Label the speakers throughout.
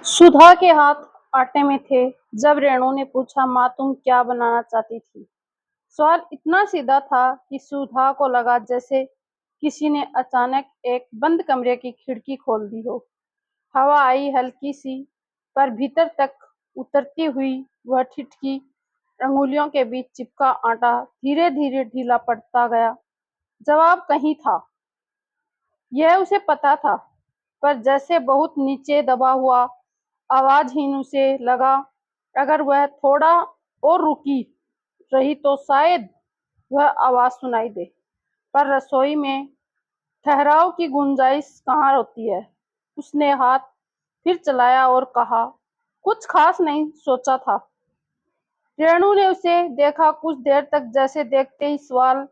Speaker 1: सुधा के हाथ आटे में थे जब रेणु ने पूछा, माँ तुम क्या बनाना चाहती थी। सवाल इतना सीधा था कि सुधा को लगा जैसे किसी ने अचानक एक बंद कमरे की खिड़की खोल दी हो। हवा आई हल्की सी, पर भीतर तक उतरती हुई वह ठिठकी अंगुलियों के बीच चिपका आटा धीरे धीरे ढीला पड़ता गया। जवाब कहीं था, यह उसे पता था, पर जैसे बहुत नीचे दबा हुआ आवाजहीन। उसे लगा अगर वह थोड़ा और रुकी रही तो शायद वह आवाज सुनाई दे, पर रसोई में ठहराव की गुंजाइश कहाँ होती है। उसने हाथ फिर चलाया और कहा, कुछ खास नहीं सोचा था। रेणु ने उसे देखा कुछ देर तक, जैसे देखते ही सवाल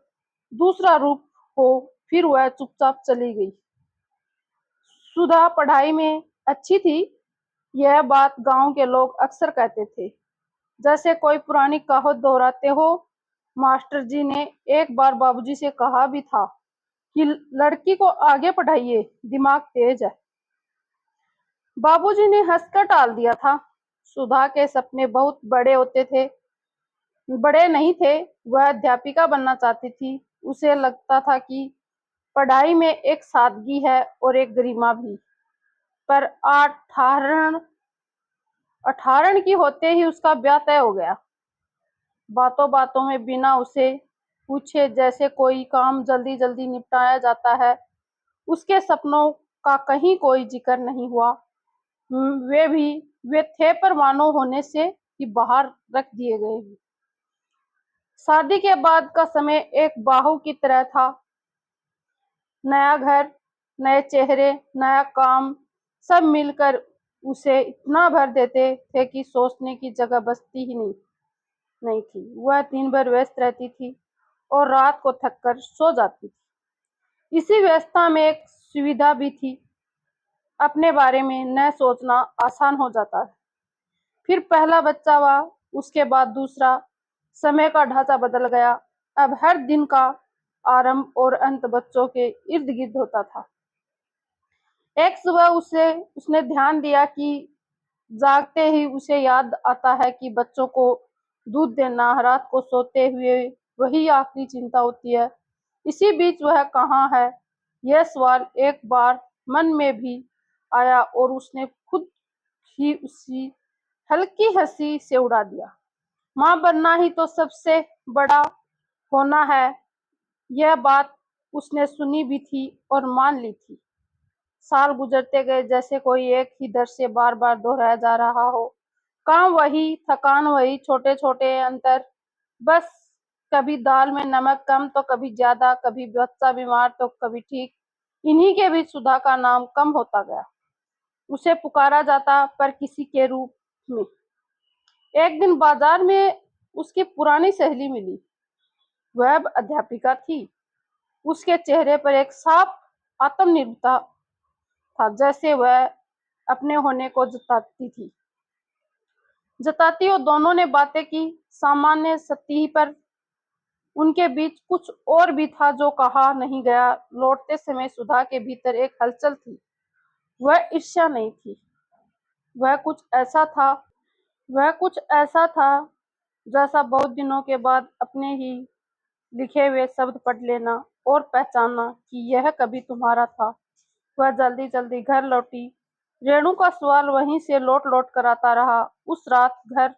Speaker 1: दूसरा रूप हो, फिर वह चुपचाप चली गई। सुधा पढ़ाई में अच्छी थी, यह बात गांव के लोग अक्सर कहते थे, जैसे कोई पुरानी कहावत दोहराते हो। मास्टर जी ने एक बार बाबूजी से कहा भी था कि लड़की को आगे पढ़ाइए, दिमाग तेज है। बाबूजी ने हंसकर टाल दिया था। सुधा के सपने बहुत बड़े होते थे, बड़े नहीं थे। वह अध्यापिका बनना चाहती थी। उसे लगता था कि पढ़ाई में एक सादगी है और एक गरिमा भी। पर 18 की होते ही उसका ब्याह तय हो गया। बातों बातों में बिना उसे पूछे जैसे कोई काम जल्दी जल्दी निपटाया जाता है। उसके सपनों का कहीं कोई जिक्र नहीं हुआ। वे थे पर मानो होने से ही बाहर रख दिए गए। शादी के बाद का समय एक बाहु की तरह था। नया घर, नए चेहरे, नया काम, सब मिलकर उसे इतना भर देते थे कि सोचने की जगह बचती ही नहीं थी। वह दिन भर व्यस्त रहती थी और रात को थककर सो जाती थी। इसी व्यस्तता में एक सुविधा भी थी, अपने बारे में न सोचना आसान हो जाता है। फिर पहला बच्चा हुआ, उसके बाद दूसरा। समय का ढांचा बदल गया। अब हर दिन का आरंभ और अंत बच्चों के इर्द गिर्द होता था। एक सुबह उसने ध्यान दिया कि जागते ही उसे याद आता है कि बच्चों को दूध देना रात को सोते हुए वही आखिरी चिंता होती है। इसी बीच वह कहाँ है, यह सवाल एक बार मन में भी आया और उसने खुद ही उसी हल्की हंसी से उड़ा दिया। माँ बनना ही तो सबसे बड़ा होना है। यह बात उसने सुनी भी थी और मान ली थी। साल गुजरते गए, जैसे कोई एक ही दर्द से बार बार दोहराया जा रहा हो। काम वही, थकान वही, छोटे छोटे अंतर बस। कभी दाल में नमक कम तो कभी ज्यादा, कभी बच्चा बीमार तो कभी ठीक। इन्हीं के बीच सुधा का नाम कम होता गया। उसे पुकारा जाता, पर किसी के रूप में। एक दिन बाजार में उसकी पुरानी सहेली मिली। वह अब अध्यापिका थी। उसके चेहरे पर एक साफ आत्मनिर्भरता था, जैसे वह अपने होने को जताती और दोनों ने बातें की, सामान्य सतही पर। उनके बीच कुछ और भी था जो कहा नहीं गया। लौटते समय सुधा के भीतर एक हलचल थी। वह ईर्ष्या नहीं थी, वह कुछ ऐसा था वह कुछ ऐसा था जैसा बहुत दिनों के बाद अपने ही लिखे हुए शब्द पढ़ लेना और पहचानना कि यह कभी तुम्हारा था। वह जल्दी जल्दी घर लौटी। रेणु का सवाल वहीं से लौट लौट कर आता रहा। उस रात घर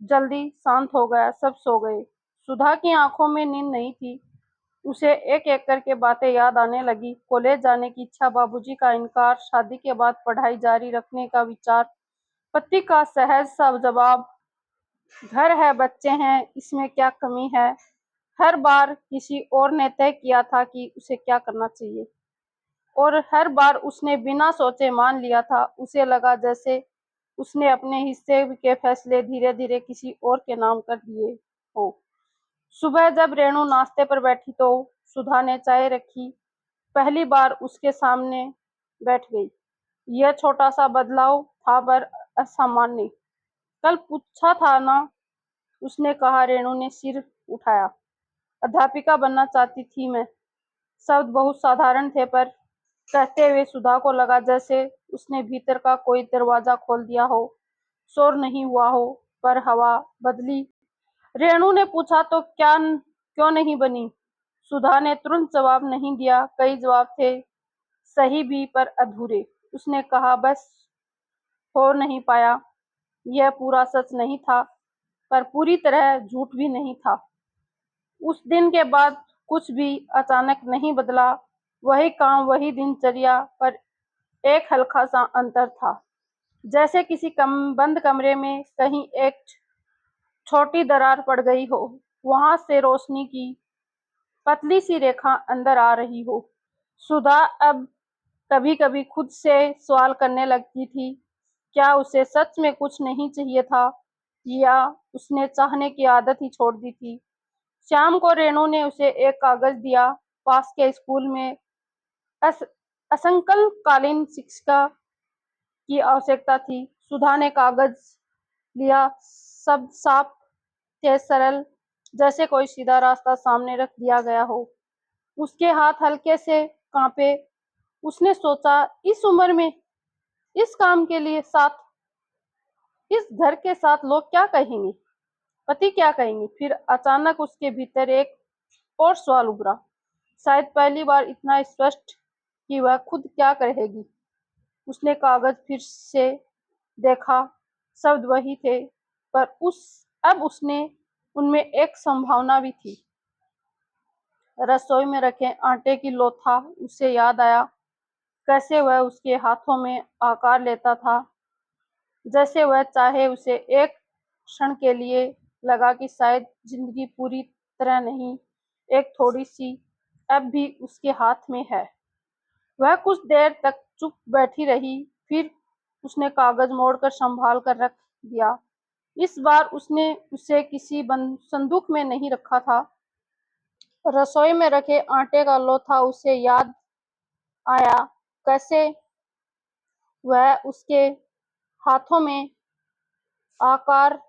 Speaker 1: जल्दी शांत हो गया, सब सो गए। सुधा की आंखों में नींद नहीं थी। उसे एक एक करके बातें याद आने लगी। कॉलेज जाने की इच्छा, बाबूजी का इनकार, शादी के बाद पढ़ाई जारी रखने का विचार, पति का सहज सा जवाब, घर है बच्चे हैं, इसमें क्या कमी है। हर बार किसी और ने तय किया था कि उसे क्या करना चाहिए, और हर बार उसने बिना सोचे मान लिया था। उसे लगा जैसे उसने अपने हिस्से के फैसले धीरे धीरे किसी और के नाम कर दिए हो। सुबह जब रेणु नाश्ते पर बैठी तो सुधा ने चाय रखी। पहली बार उसके सामने बैठ गई। यह छोटा सा बदलाव था, पर असामान्य। कल पूछा था ना, उसने कहा। रेणु ने सिर उठाया। अध्यापिका बनना चाहती थी मैं। शब्द बहुत साधारण थे, पर कहते हुए सुधा को लगा जैसे उसने भीतर का कोई दरवाजा खोल दिया हो। शोर नहीं हुआ हो, पर हवा बदली। रेणु ने पूछा, तो क्या क्यों नहीं बनी? सुधा ने तुरंत जवाब नहीं दिया। कई जवाब थे, सही भी पर अधूरे। उसने कहा, बस हो नहीं पाया। यह पूरा सच नहीं था, पर पूरी तरह झूठ भी नहीं था। उस दिन के बाद कुछ भी अचानक नहीं बदला। वही काम, वही दिनचर्या, पर एक हल्का सा अंतर था। जैसे किसी बंद कमरे में कहीं एक छोटी दरार पड़ गई हो। वहां से रोशनी की पतली सी रेखा अंदर आ रही हो। सुधा अब कभी कभी खुद से सवाल करने लगती थी, क्या उसे सच में कुछ नहीं चाहिए था, या उसने चाहने की आदत ही छोड़ दी थी। शाम को रेणु ने उसे एक कागज दिया। पास के स्कूल में अस, असंकलकालीन शिक्षिका की आवश्यकता थी। सुधा ने कागज लिया। शब्द साफ थे, सरल, जैसे कोई सीधा रास्ता सामने रख दिया गया हो। उसके हाथ हल्के से कांपे। उसने सोचा, इस उम्र में इस काम के लिए साथ, इस घर के साथ लोग क्या कहेंगे, पति क्या कहेंगे। फिर अचानक उसके भीतर एक और सवाल उभरा, शायद पहली बार इतना स्पष्ट, कि वह खुद क्या कहेगी। उसने कागज फिर से देखा। शब्द वही थे, पर अब उसने उनमें एक संभावना भी थी। रसोई में रखे आटे की लोथा उसे याद आया। कैसे वह उसके हाथों में आकार लेता था, जैसे वह चाहे। उसे एक क्षण के लिए लगा कि शायद जिंदगी पूरी तरह नहीं, एक थोड़ी सी अब भी उसके हाथ में है। वह कुछ देर तक चुप बैठी रही। फिर उसने कागज मोड़कर संभाल कर रख दिया। इस बार उसने उसे किसी संदूक में नहीं रखा था। रसोई में रखे आटे का लोथा उसे याद आया। कैसे वह उसके हाथों में आकार